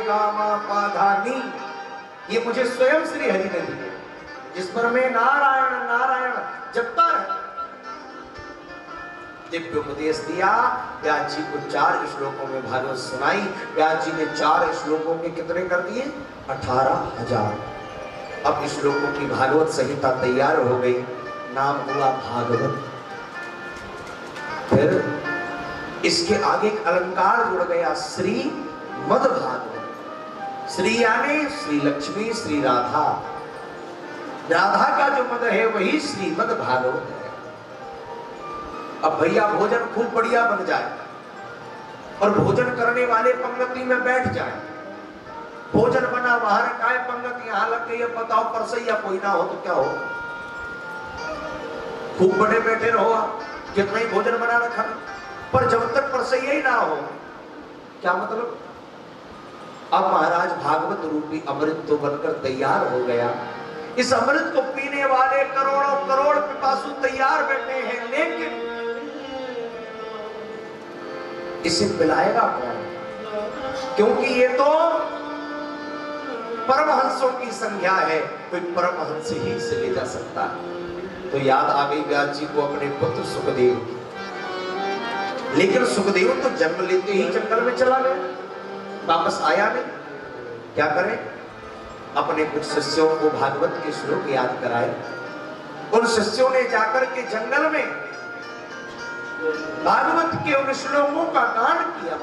कामापाधानी, ये मुझे स्वयं श्री हरि ने दिए, जिस पर मैं नारायण नारायण जपता रहता। दिव्य उपदेश दिया, व्यास जी को 4 श्लोकों में भागवत सुनाई। व्यास जी ने 4 श्लोकों के कितने कर दिए? 18,000। अब श्लोकों की भागवत संहिता तैयार हो गई, नाम हुआ भागवत। फिर इसके आगे एक अलंकार जुड़ गया, श्री मद भागवत। श्री यानी श्री लक्ष्मी, श्री राधा, राधा का जो मद है वही श्रीमद भागवत है। अब भैया भोजन खूब बढ़िया बन जाए और भोजन करने वाले पंक्ति में बैठ जाए, भोजन बना बाहर खाए, पंक्ति यहां लग गई, बताओ परसैया कोई ना हो तो क्या हो? खूब बड़े बैठे रहो आप, कितना ही भोजन बना रखा, पर जब तक परसैया ही ना हो, क्या मतलब? अब महाराज भागवत रूपी अमृत तो बनकर तैयार हो गया। इस अमृत को पीने वाले करोड़ों करोड़ पिपासु तैयार बैठे हैं, लेकिन इसे पिलाएगा कौन? क्योंकि ये तो परमहंसों की संख्या है, कोई परमहंस ही इसे ले जा सकता है। तो याद आ गई व्यास जी को अपने पुत्र सुखदेव। लेकिन सुखदेव तो जन्म लेते ही जंगल में चला गया, वापस आया नहीं। क्या करें? अपने कुछ शिष्यों को भागवत के श्लोक याद कराए। उन शिष्यों ने जाकर के जंगल में भागवत के उन श्लोकों का गान किया।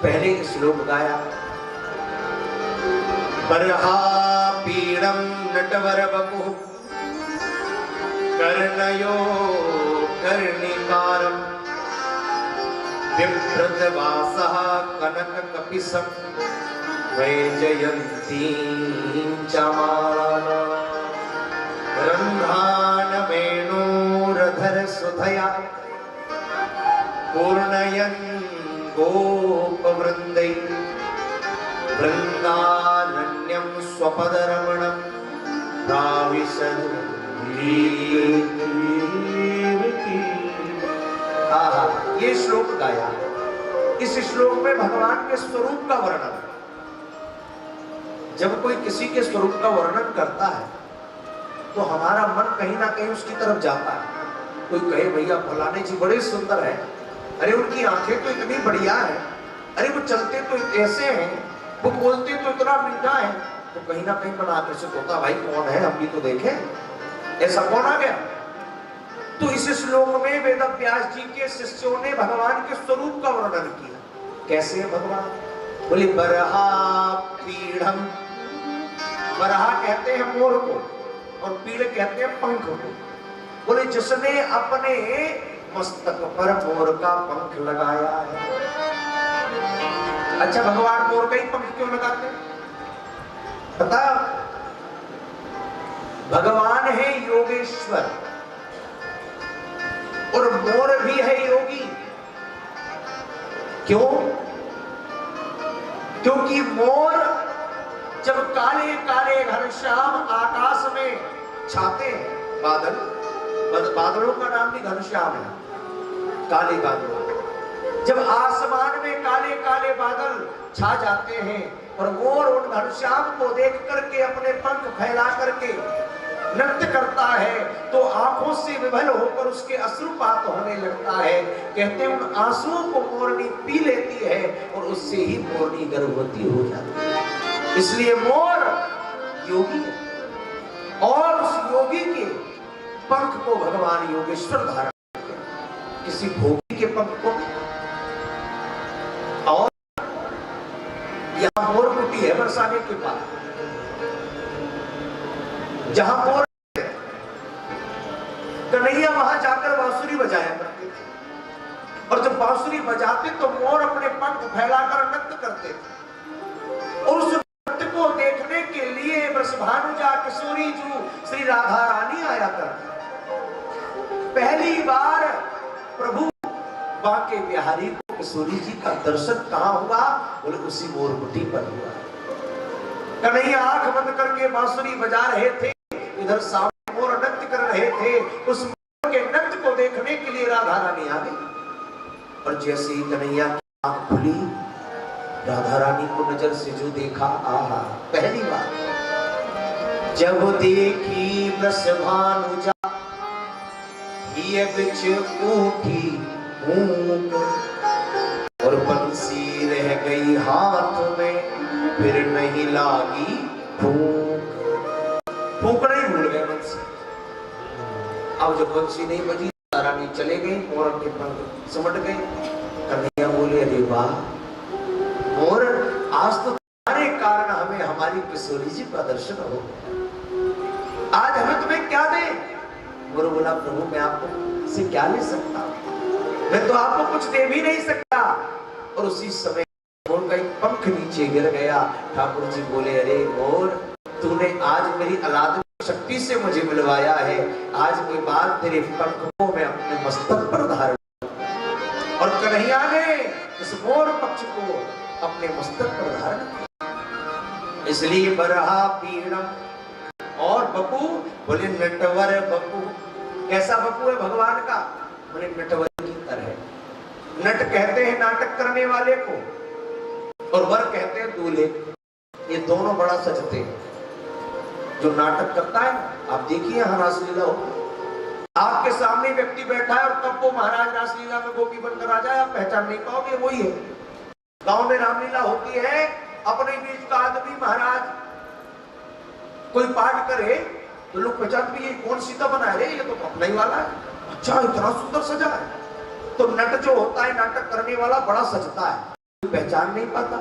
पहले श्लोक गाया, बरहा पीड़म नटवर बपु कर्णयो कर्णिकारम विप्रत वासः कनक कपिसम वैजयंती चमाला रंध्रान वेणुरधर सुधया पूर्णयन् गोपवृंदै वृंदारण्यं स्वपदरमणं प्राविशन्। ये श्लोक गाया। इस श्लोक में भगवान के स्वरूप का वर्णन। जब कोई किसी के स्वरूप का वर्णन करता है तो हमारा मन कहीं ना कहीं उसकी तरफ जाता है। कोई कहे भैया फलाने जी बड़े सुंदर है, अरे उनकी आंखें तो इतनी बढ़िया है, अरे वो चलते तो ऐसे हैं, वो बोलते तो इतना मीठा है, तो कहीं ना कहीं मन आकर्षित होता, भाई कौन है, हम भी तो देखें, ऐसा कौन आ गया। तो इस श्लोक में वेद व्यास जी के शिष्यों ने भगवान के स्वरूप का वर्णन किया। कैसे है भगवान? बोले बरहा पीढ़म। बरहा कहते हैं मोर को और पीड़ कहते हैं पंख को। बोले जिसने अपने मस्तक पर मोर का पंख लगाया है। अच्छा, भगवान मोर का ही पंख क्यों लगाते हैं? पता? भगवान है योगेश्वर और मोर भी है योगी। क्यों? क्योंकि मोर जब काले काले घनश्याम आकाश में छाते हैं, बादलों का नाम भी घनश्याम है, काले बादल। जब आसमान में काले काले बादल छा जाते हैं और मोर उन घनश्याम को देख करके अपने पंख फैला करके नृत्य करता है, तो आंखों से विभल होकर उसके अश्रुपात होने लगता है। कहते हैं उन आंसुओं को मोरनी पी लेती है और उससे ही मोरनी गर्भवती हो जाती है। इसलिए मोर योगी है और उस योगी के पंख को भगवान योगेश्वर धारण करते हैं, किसी भोगी के पंख को। और यहां मोर कुटी है बरसाने के पास, जहां मोर कन्हैया वहां जाकर बांसुरी बजाया करते थे, और जब बांसुरी बजाते तो मोर अपने पंख फैलाकर नृत्य करते थे। और उस नृत्य को देखने के लिए वृषभानुजा किशोरी जू श्री राधा रानी आया करते। पहली बार प्रभु बांके बिहारी को किशोरी जी का दर्शन कहां हुआ? बोले उसी मोर कुटी पर हुआ। कन्हैया आंख बंद करके बांसुरी बजा रहे थे, इधर सामने मोर नृत्य कर रहे थे। उस मोर के नृत्य को देखने के लिए राधा रानी आ गई, और जैसे ही कन्हैया की आंख खुली, राधा रानी को नजर से जो देखा, आहा, पहली बार जब देखी ब्रस भानुजा ये बिच उठी ऊंट और बंसी रह गई हाथ में, फिर नहीं लागी फूंक। फूंकना ही भूल गए बंसी। अब जब बंसी नहीं बजी, रानी चले गई, मोर के पंख सिमट गए। कन्हैया बोले, अरे वाह मोर, आज तो तुम्हारे कारण हमें हमारी किशोरी जी का दर्शन हो गया। आज हमें तुम्हें क्या दे? मोर बोला, प्रभु मैं आपको से क्या ले सकता, मैं तो आपको कुछ दे भी नहीं सकता। और उसी समय मोर का एक पंख नीचे गिर गया। ठाकुर जी बोले, अरे मोर, तूने आज मेरी अलाद शक्ति से मुझे मिलवाया है। आज कोई बात तेरे पंख को मैं अपने मस्तक पर धारण, और कन्हैया ने इस मोर पक्ष को अपने मस्तक पर धारण किया। इसलिए बरहा पीड़म। और बपू बोले, नटवर बपू। कैसा बपू है भगवान का? बोले नटवर की तरह। नट कहते हैं नाटक करने वाले को, और वर कहते हैं दूल्हे। ये दोनों बड़ा सजते हैं। जो नाटक करता है, आप देखिए यहाँ रासलीला हो, आपके सामने व्यक्ति बैठा है और कब वो महाराज रासलीला में गोपी बनकर आ जाए आप पहचान नहीं पाओगे, वही है। गांव में रामलीला होती है, अपने बीच का आदमी महाराज कोई पाठ करे तो लोग पहचान भी, ये कौन सीता बना है, ये तो अपना ही वाला है, अच्छा इतना सुंदर सजा है। तो नट जो होता है, नाटक करने वाला, बड़ा सजता है, कोई पहचान नहीं पाता।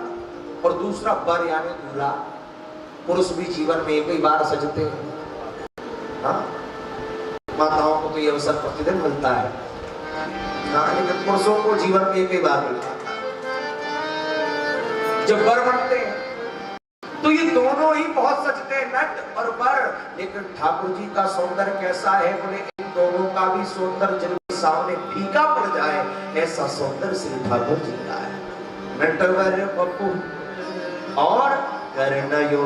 और दूसरा वर यानी दूल्हा। पुरुष भी जीवन में एक ही बार सजते हैं। हाँ, माताओं को तो ये अवसर प्रतिदिन मिलता है, लेकिन पुरुषों को जीवन में एक ही बार मिलता है जब वर बनते हैं। तो ये दोनों ही बहुत सजते हैं, नट और वर। लेकिन ठाकुर जी का सौंदर्य कैसा है? बोले इन दोनों का भी सौंदर्य जिनके सामने फीका पड़ जाए, ऐसा सौंदर्य श्री ठाकुर जी का है। नटवर बपू और कर्णयो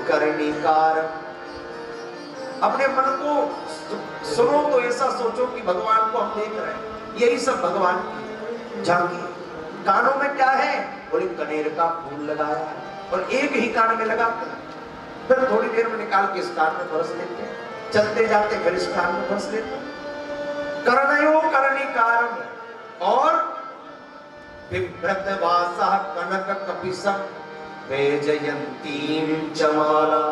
कर्णिकार। अपने मन को सुनो तो ऐसा सोचो कि भगवान को हम देख रहे हैं, यही सब भगवान की झांकी। कानों में क्या है? बोले कनेर का फूल लगाया है, और एक ही कान में लगा, फिर थोड़ी देर में निकाल के इस कान में फंस लेते हैं, चलते जाते फिर इस कान में फंस लेते हैं। कर्णयो कर्णिकारम और बिभ्रतवासा कनक कपिसम वैजयंतीम चमाला।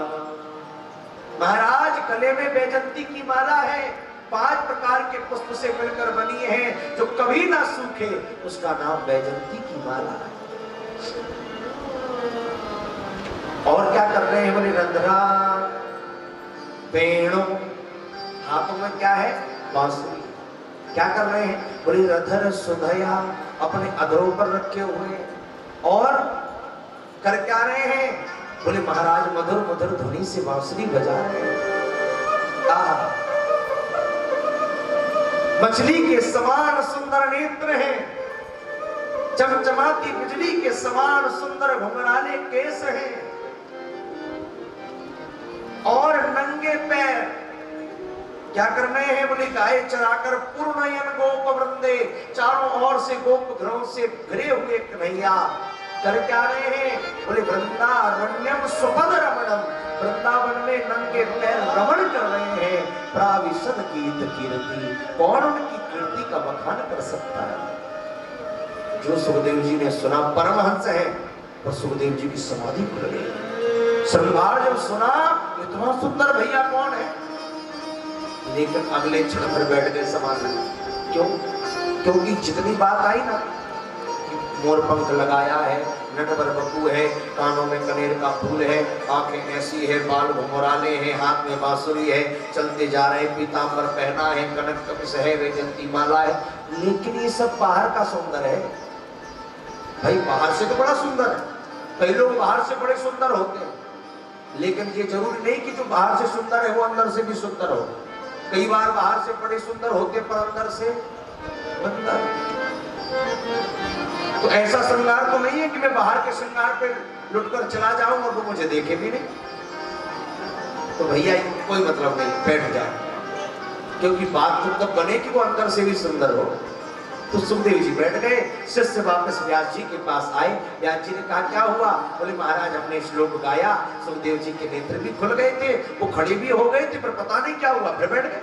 महाराज गले में वैजयंती की माला है, 5 प्रकार के पुष्प से मिलकर बनी है, जो कभी ना सूखे, उसका नाम वैजयंती की माला है। और क्या कर रहे हैं? बोले रंध्रा पेड़ों, हाथों में क्या है? बांसुरी। क्या कर रहे हैं? बोले रधर सुधया, अपने अधरों पर रखे हुए। और कर क्या रहे हैं? बोले महाराज मधुर मधुर ध्वनि से बांसुरी बजा रहे हैं। मछली के समान सुंदर नेत्र हैं, चमचमाती बिजली के समान सुंदर घुंघराले केस हैं, और नंगे पैर क्या करने हैं? बोले गाय चराकर पूर्णयन गोप वृंदे, चारों ओर से गोप घरों से घिरे हुए कन्हैया कर क्या रहे हैं? बोले वृंदारण्यम सुपद रमणम, वृंदावन में नंगे पैर रमण कर रहे हैं। प्राविशद गीत कीर्ति, कौन उनकी कीर्ति का बखान कर सकता है? जो सुखदेव जी ने सुना, परमहंस है, और सुखदेव जी की समाधि खुल गई। श्रृंगार जब सुना, इतना सुंदर भैया कौन है, लेकिन अगले क्षण पर बैठ गए समाधि। क्यों? क्योंकि जितनी बात आई ना, मोर पंख लगाया है, नटवर बपू है, कानों में कनेर का फूल है, आंखें ऐसी है, बाल घुंघराले हैं, हाथ में बांसुरी है, चलते जा रहे, पीतांबर पहना है, कनक कपिस है, वैजयंती माला है, लेकिन ये सब बाहर का सौंदर्य है। भाई बाहर से तो बड़ा सुंदर है, कई लोग बाहर से बड़े सुंदर होते हैं, लेकिन ये जरूरी नहीं कि जो बाहर से सुंदर है वो अंदर से भी सुंदर हो। कई बार बाहर से बड़े सुंदर होते पर अंदर से बंदर। तो ऐसा श्रृंगार तो नहीं है कि मैं बाहर के श्रृंगार पे लुटकर चला जाऊं और वो मुझे देखे भी नहीं। तो भैया कोई मतलब नहीं, बैठ जाओ, क्योंकि बात तो तब बने कि वो अंदर से भी सुंदर हो। तो सुखदेव जी बैठ गए, शिष्य वापस व्यास जी के पास आए। व्यास जी ने कहा क्या हुआ? बोले महाराज हमने श्लोक गाया, सुखदेव जी के नेत्र भी खुल गए थे, वो खड़े भी हो गए थे, पर पता नहीं क्या हुआ, फिर बैठ गए।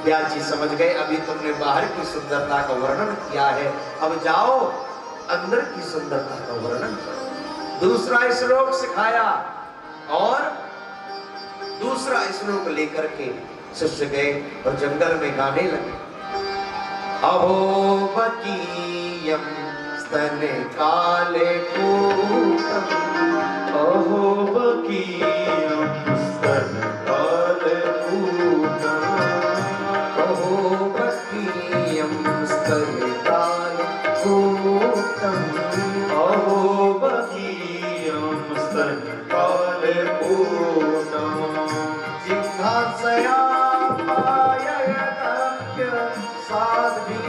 व्यास जी समझ गए अभी तुमने बाहर की सुंदरता का वर्णन किया है, अब जाओ अंदर की सुंदरता का वर्णन करो। दूसरा श्लोक सिखाया और दूसरा श्लोक लेकर के शिष्य गए और जंगल में गाने लगे। अहोबकीयं स्तन काले पूतम्, अहोबकीयं स्तन काले पूतम्, अहोबकीयं स्तन काले पूतम्, अहोबकीयं स्तन काले पूतम्, जिह्वासयापाययदप्य साध्वी,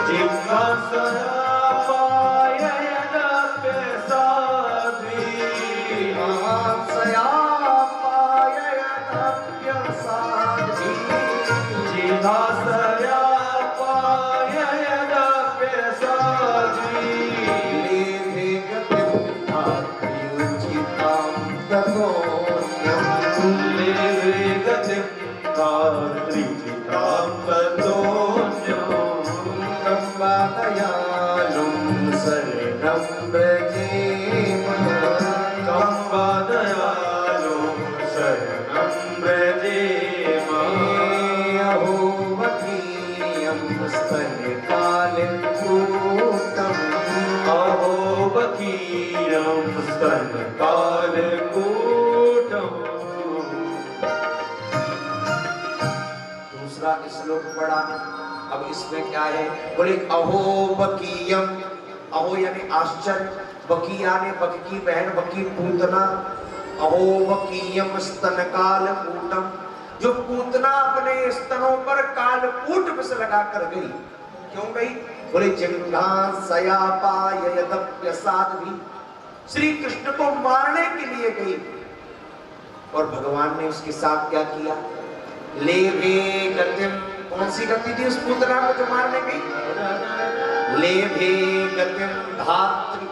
जिह्वासयापाययदप्य साध्वी, जिह्वासयापाययदप्य साध्वी, जिह्वासयापाययदप्य साध्वी, लेभे गतिं धात्र्युचितां ततोऽन्यम्, लेवे गतिं धात्र्युचितां ततोऽन्यम्, कम्बादयालुं शरणं व्रजेम, कम्बादयालुं शरणं व्रजेम, अहोबकीयं स्तनकाले पूतम्, अहोबकीयं स्तनकालकूटम्। दूसरा श्लोक पढ़ा। अब इसमें क्या है? बोले अहोबकीयम, अहो यानी आश्चर्य, बकी यानी बक की बहन, बकी पूतना। अहोबकीयम स्तनकाल पूतम, जो पूतना अपने स्तनों पर कालकूट विष लगा कर गई। क्यों गई? बोले जिह्वासयापाययदप्य साध्वी, श्री कृष्ण को मारने के लिए गई। और भगवान ने उसके साथ क्या किया? लेभे गतिम, कौन सी गति थी उस पूतना को जो मारने गई? लेभे गतिम धात्री,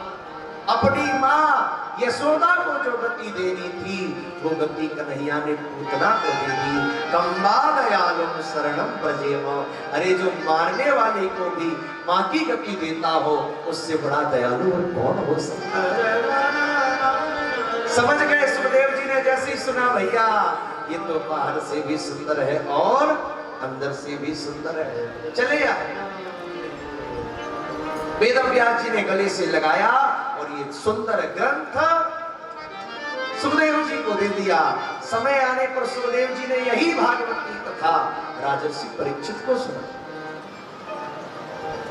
अपनी माँ यशोदा को जो गति देनी थी वो गति कन्हैया ने पूतना को दे दी। कम्बादयालुं शरणं व्रजेम, अरे जो मारने वाले को भी माँ की गति देता हो उससे बड़ा दयालु और कौन हो सकता है? समझ गए सुखदेव जी ने जैसे ही सुना, भैया ये तो बाहर से भी सुंदर है और अंदर से भी सुंदर है, चले आए। वेदव्यास जी ने गले से लगाया और ये सुंदर ग्रंथ सुखदेव जी को दे दिया। समय आने पर सुखदेव जी ने यही भागवत की कथा राजर्षि परीक्षित को सुना।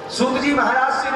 सूत जी महाराज से